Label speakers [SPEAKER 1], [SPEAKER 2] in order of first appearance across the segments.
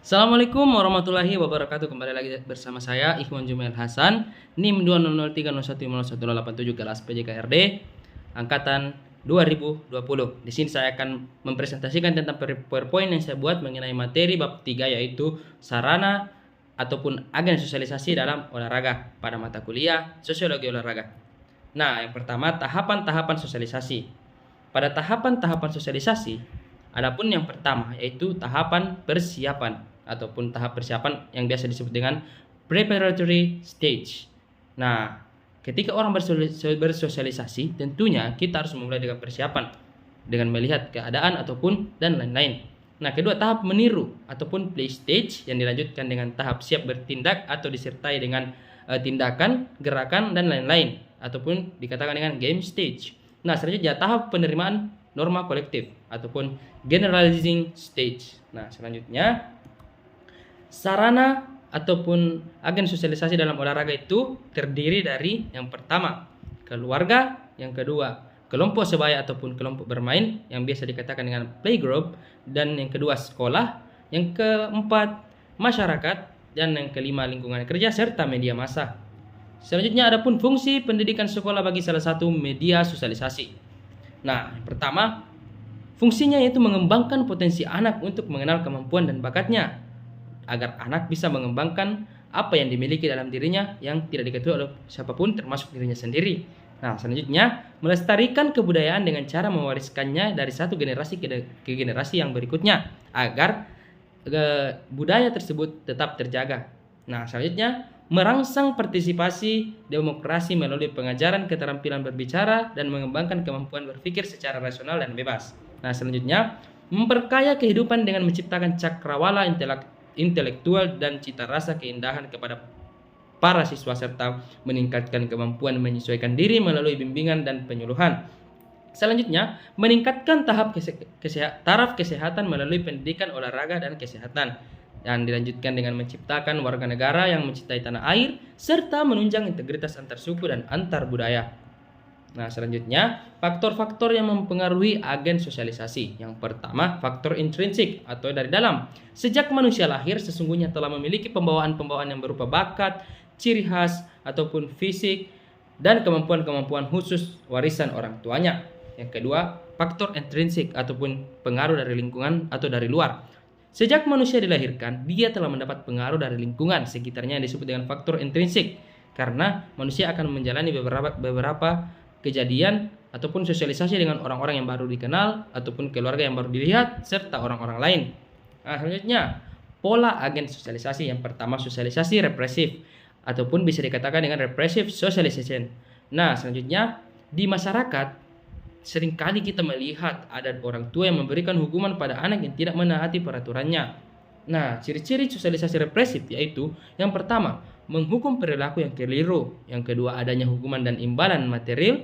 [SPEAKER 1] Assalamualaikum warahmatullahi wabarakatuh. Kembali lagi bersama saya Ikhwan Jumail Hasan, NIM 20030010187 kelas PJKRD angkatan 2020. Di sini saya akan mempresentasikan tentang PowerPoint yang saya buat mengenai materi bab 3, yaitu sarana ataupun agen sosialisasi dalam olahraga pada mata kuliah Sosiologi Olahraga. Nah, yang pertama tahapan-tahapan sosialisasi. Pada tahapan-tahapan sosialisasi, adapun yang pertama yaitu tahapan persiapan ataupun tahap persiapan yang biasa disebut dengan preparatory stage. Nah, ketika orang bersosialisasi, tentunya kita harus memulai dengan persiapan dengan melihat keadaan ataupun dan lain-lain. Nah, kedua tahap meniru ataupun play stage yang dilanjutkan dengan tahap siap bertindak atau disertai dengan tindakan, gerakan dan lain-lain ataupun dikatakan dengan game stage. Nah, selanjutnya tahap penerimaan norma kolektif ataupun generalizing stage. Nah, selanjutnya sarana ataupun agen sosialisasi dalam olahraga itu terdiri dari yang pertama keluarga, yang kedua kelompok sebaya ataupun kelompok bermain yang biasa dikatakan dengan playgroup, dan yang kedua sekolah, yang keempat masyarakat, dan yang kelima lingkungan kerja serta media massa. Selanjutnya adapun fungsi pendidikan sekolah bagi salah satu media sosialisasi. Nah, pertama fungsinya yaitu mengembangkan potensi anak untuk mengenal kemampuan dan bakatnya, agar anak bisa mengembangkan apa yang dimiliki dalam dirinya yang tidak diketahui oleh siapapun termasuk dirinya sendiri. Nah, selanjutnya melestarikan kebudayaan dengan cara mewariskannya dari satu generasi ke generasi yang berikutnya agar budaya tersebut tetap terjaga. Nah, selanjutnya merangsang partisipasi demokrasi melalui pengajaran keterampilan berbicara dan mengembangkan kemampuan berpikir secara rasional dan bebas. Nah, selanjutnya memperkaya kehidupan dengan menciptakan cakrawala intelektual dan cita rasa keindahan kepada para siswa serta meningkatkan kemampuan menyesuaikan diri melalui bimbingan dan penyuluhan. Selanjutnya, meningkatkan taraf kesehatan melalui pendidikan olahraga dan kesehatan, dan dilanjutkan dengan menciptakan warga negara yang mencintai tanah air serta menunjang integritas antar suku dan antar budaya. Nah, selanjutnya faktor-faktor yang mempengaruhi agen sosialisasi. Yang pertama, faktor intrinsik atau dari dalam. Sejak manusia lahir sesungguhnya telah memiliki pembawaan-pembawaan yang berupa bakat, ciri khas ataupun fisik dan kemampuan-kemampuan khusus warisan orang tuanya. Yang kedua, faktor intrinsik ataupun pengaruh dari lingkungan atau dari luar. Sejak manusia dilahirkan, dia telah mendapat pengaruh dari lingkungan sekitarnya yang disebut dengan faktor intrinsik, karena manusia akan menjalani beberapa kejadian ataupun sosialisasi dengan orang-orang yang baru dikenal ataupun keluarga yang baru dilihat serta orang-orang lain. Nah, selanjutnya pola agen sosialisasi. Yang pertama sosialisasi represif ataupun bisa dikatakan dengan repressive socialization. Nah, selanjutnya di masyarakat seringkali kita melihat ada orang tua yang memberikan hukuman pada anak yang tidak menaati peraturannya. Nah, ciri-ciri sosialisasi represif yaitu yang pertama menghukum perilaku yang keliru, yang kedua adanya hukuman dan imbalan material,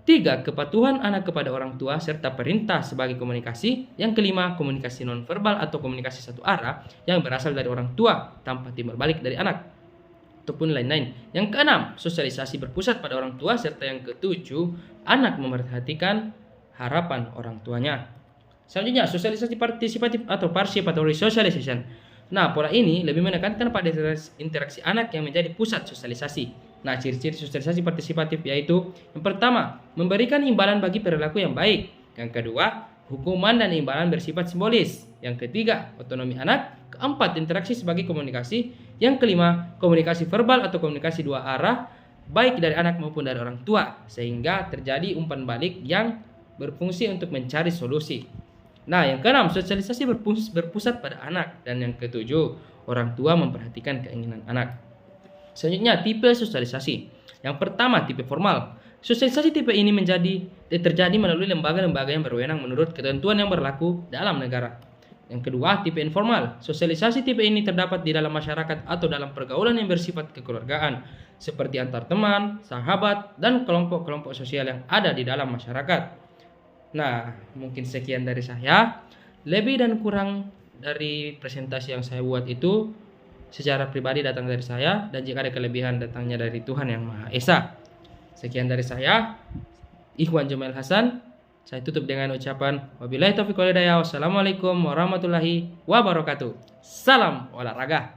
[SPEAKER 1] tiga kepatuhan anak kepada orang tua serta perintah sebagai komunikasi, yang kelima komunikasi nonverbal atau komunikasi satu arah yang berasal dari orang tua tanpa timbal balik dari anak ataupun lain-lain. Yang keenam sosialisasi berpusat pada orang tua, serta yang ketujuh anak memperhatikan harapan orang tuanya. Selanjutnya sosialisasi partisipatif atau participatory socialization. Nah, pola ini lebih menekankan pada interaksi anak yang menjadi pusat sosialisasi. Nah, ciri-ciri sosialisasi partisipatif yaitu yang pertama, memberikan imbalan bagi perilaku yang baik. Yang kedua, hukuman dan imbalan bersifat simbolis. Yang ketiga, otonomi anak. Keempat, interaksi sebagai komunikasi. Yang kelima, komunikasi verbal atau komunikasi dua arah, baik dari anak maupun dari orang tua, sehingga terjadi umpan balik yang berfungsi untuk mencari solusi. Nah, yang keenam, sosialisasi berpusat pada anak, dan yang ketujuh, orang tua memperhatikan keinginan anak. Selanjutnya, tipe sosialisasi. Yang pertama, tipe formal. Sosialisasi tipe ini terjadi melalui lembaga-lembaga yang berwenang menurut ketentuan yang berlaku dalam negara. Yang kedua, tipe informal. Sosialisasi tipe ini terdapat di dalam masyarakat atau dalam pergaulan yang bersifat kekeluargaan, seperti antar teman, sahabat, dan kelompok-kelompok sosial yang ada di dalam masyarakat. Nah, mungkin sekian dari saya. Lebih dan kurang dari presentasi yang saya buat itu secara pribadi datang dari saya, dan jika ada kelebihan datangnya dari Tuhan Yang Maha Esa. Sekian dari saya, Ikhwan Jumail Hasan. Saya tutup dengan ucapan wabillahi taufiq wal hidayah. Wassalamualaikum warahmatullahi wabarakatuh. Salam olahraga.